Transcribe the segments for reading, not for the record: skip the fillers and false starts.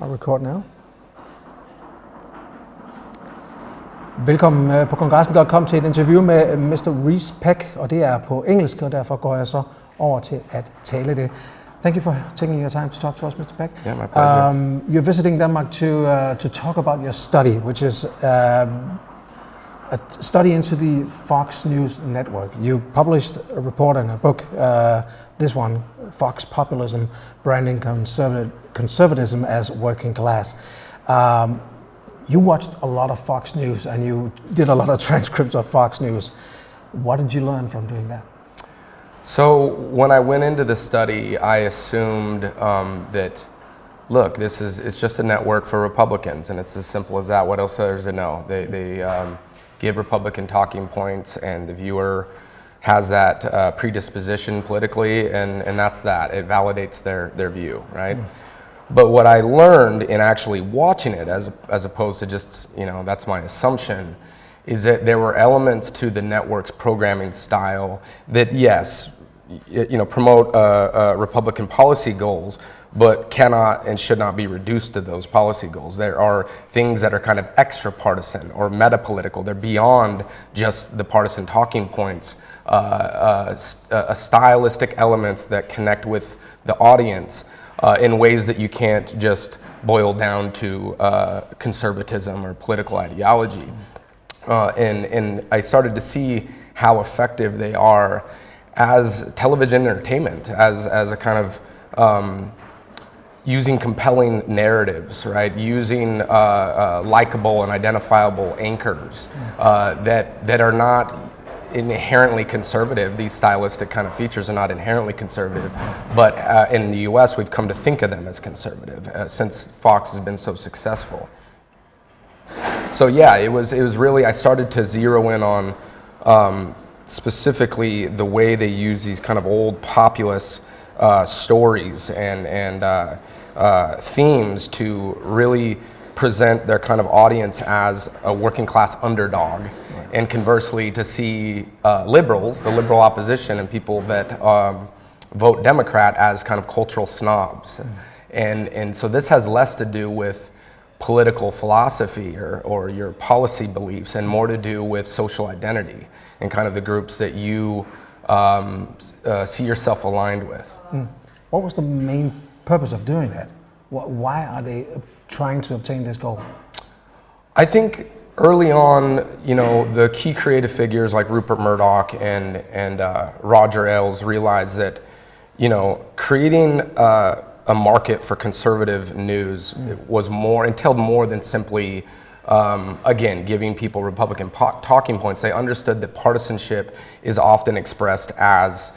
I'll record now. Velkommen på kongressen.com til et interview med Mr. Reece Peck, og det er på engelsk, og derfor går jeg så over til at tale det. Thank you for taking your time to talk to us, Mr. Peck. Yeah, my pleasure. You're visiting Denmark to talk about your study, which is a study into the Fox News network. You published a report and a book, this one, Fox Populism, Branding Conservatism as Working Class. You watched a lot of Fox News and you did a lot of transcripts of Fox News. What did you learn from doing that? So when I went into the study, I assumed that, look, it's just a network for Republicans, and it's as simple as that. What else is there to know? They give Republican talking points, and the viewer has that predisposition politically, and that's that. It validates their view, right? But what I learned in actually watching it, as opposed to just, that's my assumption, is that there were elements to the network's programming style that, yes, promote Republican policy goals, but cannot and should not be reduced to those policy goals. There are things that are kind of extra partisan or meta-political. They're beyond just the partisan talking points, stylistic elements that connect with the audience in ways that you can't just boil down to conservatism or political ideology. And I started to see how effective they are as television entertainment, as a kind of using compelling narratives, right? Using likable and identifiable anchors that are not inherently conservative. These stylistic kind of features are not inherently conservative, but in the US we've come to think of them as conservative since Fox has been so successful. So yeah, it was really, I started to zero in on specifically the way they use these kind of old populist stories and themes to really present their kind of audience as a working class underdog. And conversely, to see liberals, the liberal opposition, and people that vote Democrat as kind of cultural snobs. And so this has less to do with political philosophy or your policy beliefs, and more to do with social identity and kind of the groups that you see yourself aligned with. What was the main purpose of doing that? Why are they trying to obtain this goal? I think early on, the key creative figures like Rupert Murdoch and Roger Ailes realized that, creating a market for conservative news entailed more than simply, again, giving people Republican talking points. They understood that partisanship is often expressed as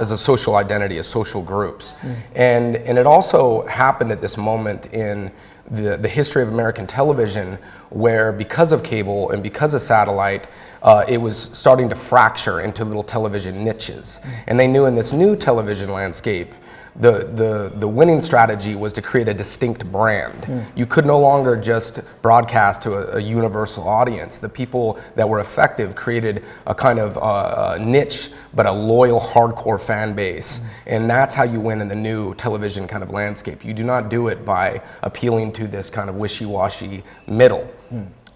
as a social identity, as social groups. And it also happened at this moment in the history of American television, where because of cable and because of satellite, it was starting to fracture into little television niches. And they knew in this new television landscape, the winning strategy was to create a distinct brand. You could no longer just broadcast to a universal audience. The people that were effective created a kind of niche, but a loyal, hardcore fan base. And that's how you win in the new television kind of landscape. You do not do it by appealing to this kind of wishy-washy middle.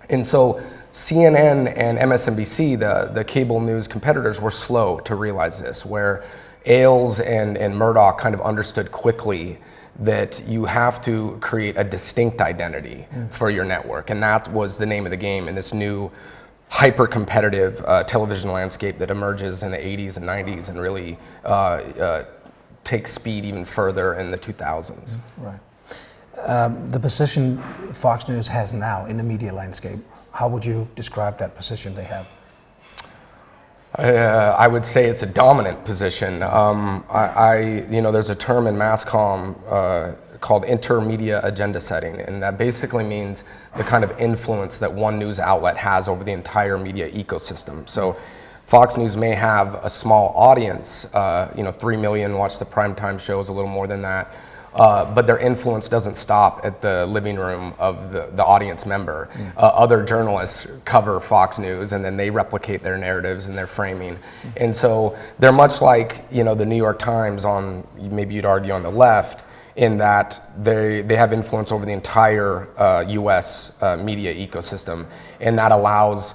And so CNN and MSNBC, the cable news competitors, were slow to realize this, where Ailes and Murdoch kind of understood quickly that you have to create a distinct identity for your network. And that was the name of the game in this new hyper-competitive television landscape that emerges in the 80s and 90s and really takes speed even further in the 2000s. Right. The position Fox News has now in the media landscape, how would you describe that position they have? I would say it's a dominant position. There's a term in mass comm called intermedia agenda setting, and that basically means the kind of influence that one news outlet has over the entire media ecosystem. So Fox News may have a small audience, 3 million watch the primetime shows, a little more than that. But their influence doesn't stop at the living room of the audience member. Other journalists cover Fox News, and then they replicate their narratives and their framing. And so they're much like, the New York Times on, maybe you'd argue on the left, in that they have influence over the entire U.S. Media ecosystem, and that allows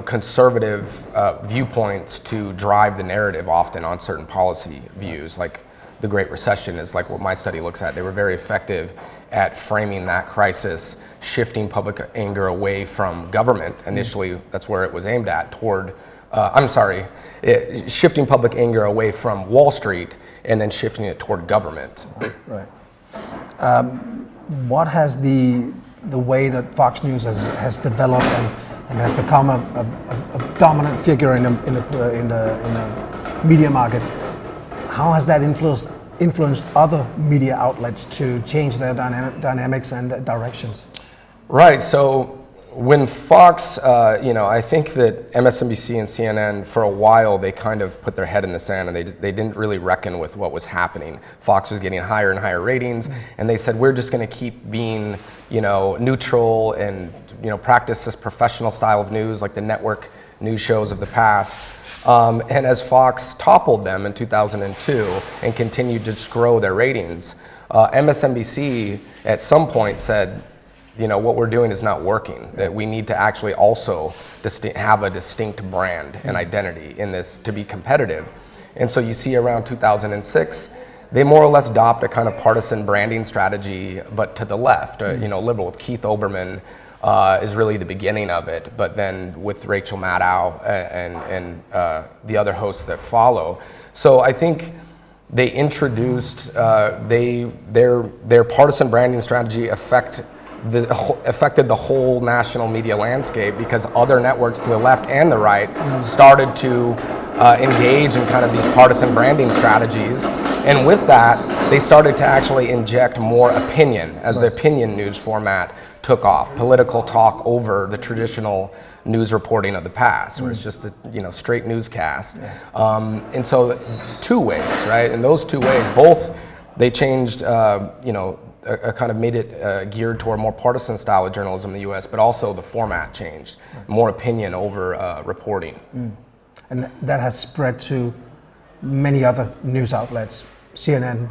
conservative viewpoints to drive the narrative often on certain policy views. Like the Great Recession is like what my study looks at. They were very effective at framing that crisis, shifting public anger away from government. Initially, that's where it was aimed at, toward, shifting public anger away from Wall Street and then shifting it toward government. Right. What has the way that Fox News has developed and has become a dominant figure in the media market, how has that influenced other media outlets to change their dynamics and directions? Right. So when Fox, I think that MSNBC and CNN, for a while, they kind of put their head in the sand and they didn't really reckon with what was happening. Fox was getting higher and higher ratings, and they said, we're just going to keep being, neutral and, practice this professional style of news like the network news shows of the past. And as Fox toppled them in 2002 and continued to just grow their ratings, MSNBC at some point said, what we're doing is not working, that we need to actually also have a distinct brand and identity in this to be competitive. And so you see around 2006, they more or less adopt a kind of partisan branding strategy, but to the left, liberal with Keith Olbermann, is really the beginning of it, but then with Rachel Maddow and the other hosts that follow. So I think they introduced their partisan branding strategy affected the whole national media landscape, because other networks to the left and the right started to engage in kind of these partisan branding strategies, and with that they started to actually inject more opinion as the opinion news format took off, political talk over the traditional news reporting of the past, where it's just a straight newscast. And so two ways, right? In those two ways, both they changed, kind of made it geared toward more partisan style of journalism in the U.S., but also the format changed, more opinion over reporting. And that has spread to many other news outlets. CNN,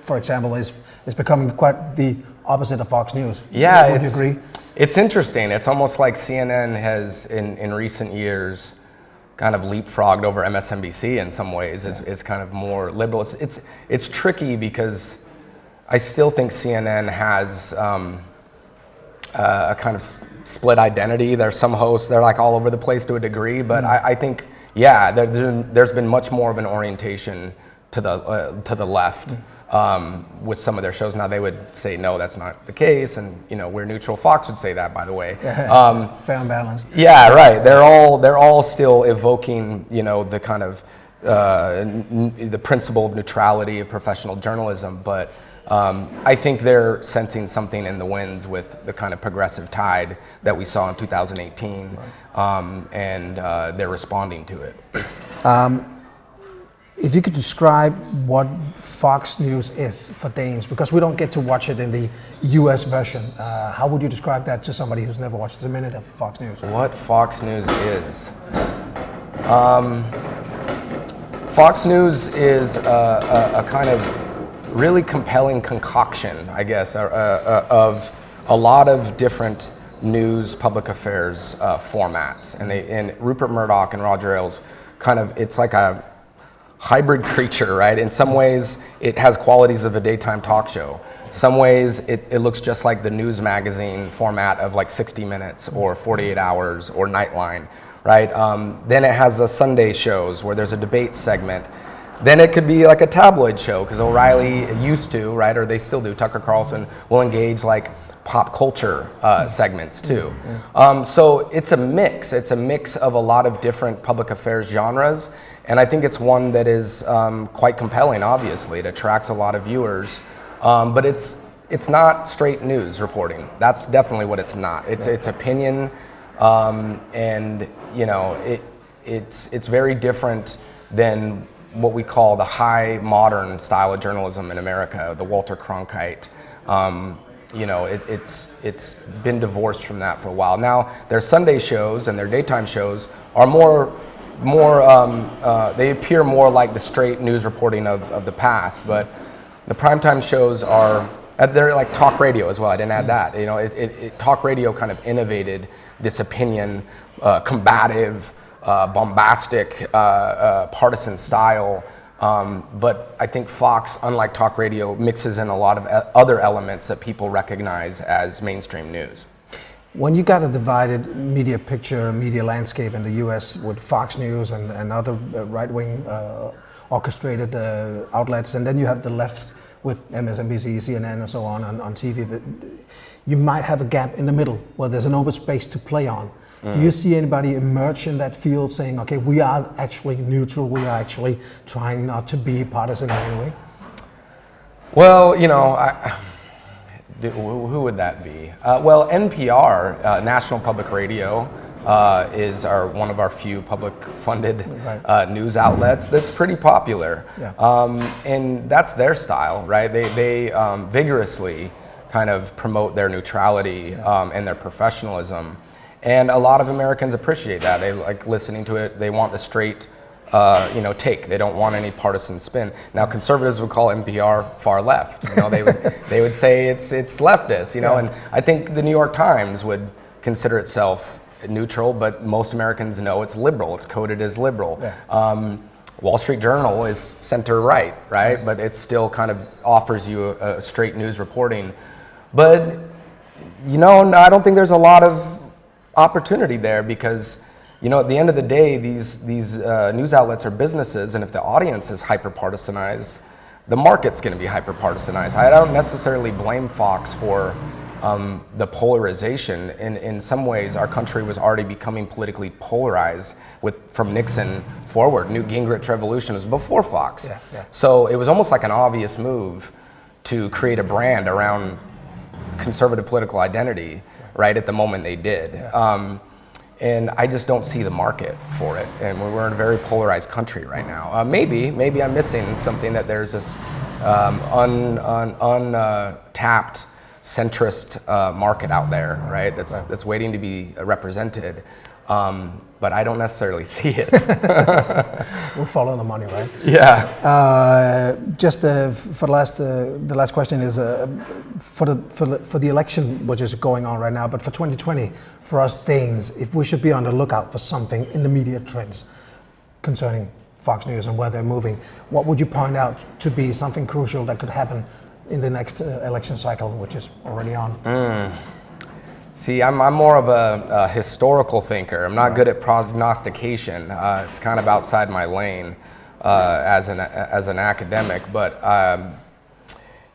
for example, is becoming quite the opposite of Fox News. Yeah, would you agree? It's interesting. It's almost like CNN has, in recent years, kind of leapfrogged over MSNBC in some ways. Is kind of more liberal. It's tricky because I still think CNN has a kind of split identity. There's some hosts, they're like all over the place to a degree, but I think, there's been much more of an orientation to the left with some of their shows. Now they would say, no, that's not the case, and we're neutral. Fox would say that, by the way. Fair and balanced. Yeah, right. They're all still evoking, the kind of the principle of neutrality of professional journalism, but I think they're sensing something in the winds with the kind of progressive tide that we saw in 2018, and they're responding to it. If you could describe what Fox News is for Danes, because we don't get to watch it in the US version, how would you describe that to somebody who's never watched a minute of Fox News? What Fox News is? Fox News is a kind of really compelling concoction, I guess, of a lot of different news, public affairs formats. And Rupert Murdoch and Roger Ailes it's like a hybrid creature, right? In some ways, it has qualities of a daytime talk show. Some ways, it looks just like the news magazine format of like 60 Minutes or 48 Hours or Nightline, right? Then it has the Sunday shows where there's a debate segment. Then it could be like a tabloid show, because O'Reilly used to, right, or they still do, Tucker Carlson will engage like pop culture segments too. So it's a mix. It's a mix of a lot of different public affairs genres, and I think it's one that is quite compelling, obviously. It attracts a lot of viewers, but it's not straight news reporting. That's definitely what it's not. It's opinion, and it's very different than what we call the high modern style of journalism in America, the Walter Cronkite. It's been divorced from that for a while. Now their Sunday shows and their daytime shows are more they appear more like the straight news reporting of the past, but The primetime shows are, they're like talk radio as well. I didn't add that. You know, talk radio kind of innovated this opinion, combative, bombastic, partisan style. But I think Fox, unlike talk radio, mixes in a lot of other elements that people recognize as mainstream news. When you got a divided media picture, media landscape in the US with Fox News and other right-wing orchestrated outlets, and then you have the left with MSNBC, CNN and so on TV, you might have a gap in the middle where there's an open space to play on. Do you see anybody emerge in that field saying, okay, we are actually neutral, we are actually trying not to be partisan in any way? Well, you know, who would that be? Well, NPR, National Public Radio, is one of our few public-funded news outlets that's pretty popular. Yeah. And that's their style, right? They vigorously kind of promote their neutrality and their professionalism. And a lot of Americans appreciate that. They like listening to it. They want the straight, take. They don't want any partisan spin. Now, conservatives would call NPR far left. You know, they would say it's leftist. You know, and I think the New York Times would consider itself neutral, but most Americans know it's liberal. It's coded as liberal. Yeah. Wall Street Journal is center right? But it still kind of offers you a straight news reporting. But you know, I don't think there's a lot of opportunity there because, you know, at the end of the day, these news outlets are businesses, and if the audience is hyper-partisanized, the market's going to be hyper-partisanized. I don't necessarily blame Fox for the polarization. In some ways, our country was already becoming politically polarized from Nixon forward. Newt Gingrich revolution was before Fox. So it was almost like an obvious move to create a brand around conservative political identity right at the moment they did. And I just don't see the market for it. And we're in a very polarized country right now. Maybe I'm missing something, that there's this untapped centrist market out there, right? That's waiting to be represented. But I don't necessarily see it. We'll follow the money, right? Yeah. Just for the last question is for the election which is going on right now, but for 2020, for us Danes, if we should be on the lookout for something in the media trends concerning Fox News and where they're moving, what would you point out to be something crucial that could happen in the next election cycle, which is already on? See, I'm more of a historical thinker. I'm not good at prognostication. It's kind of outside my lane as an academic. But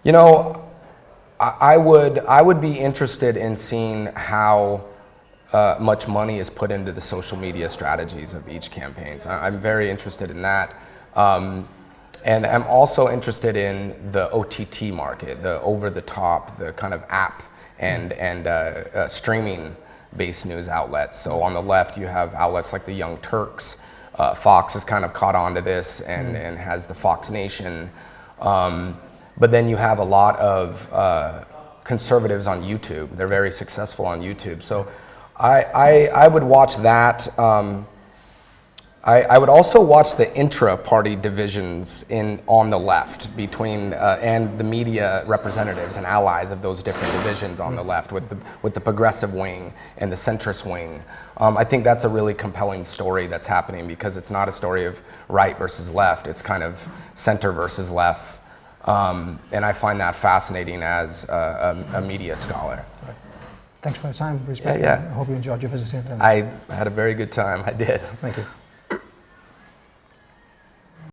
you know, I would be interested in seeing how much money is put into the social media strategies of each campaign. So I'm very interested in that. And I'm also interested in the OTT market, the over-the-top, the kind of app and streaming-based news outlets. So on the left, you have outlets like the Young Turks. Fox has kind of caught on to this and has the Fox Nation. But then you have a lot of conservatives on YouTube. They're very successful on YouTube. So I would watch that. I would also watch the intra-party divisions on the left between and the media representatives and allies of those different divisions on the left with the progressive wing and the centrist wing. I think that's a really compelling story that's happening because it's not a story of right versus left. It's kind of center versus left, and I find that fascinating as a media scholar. Right. Thanks for your time, Reece Peck. Yeah. I hope you enjoyed your visit here. I had a very good time. I did. Thank you.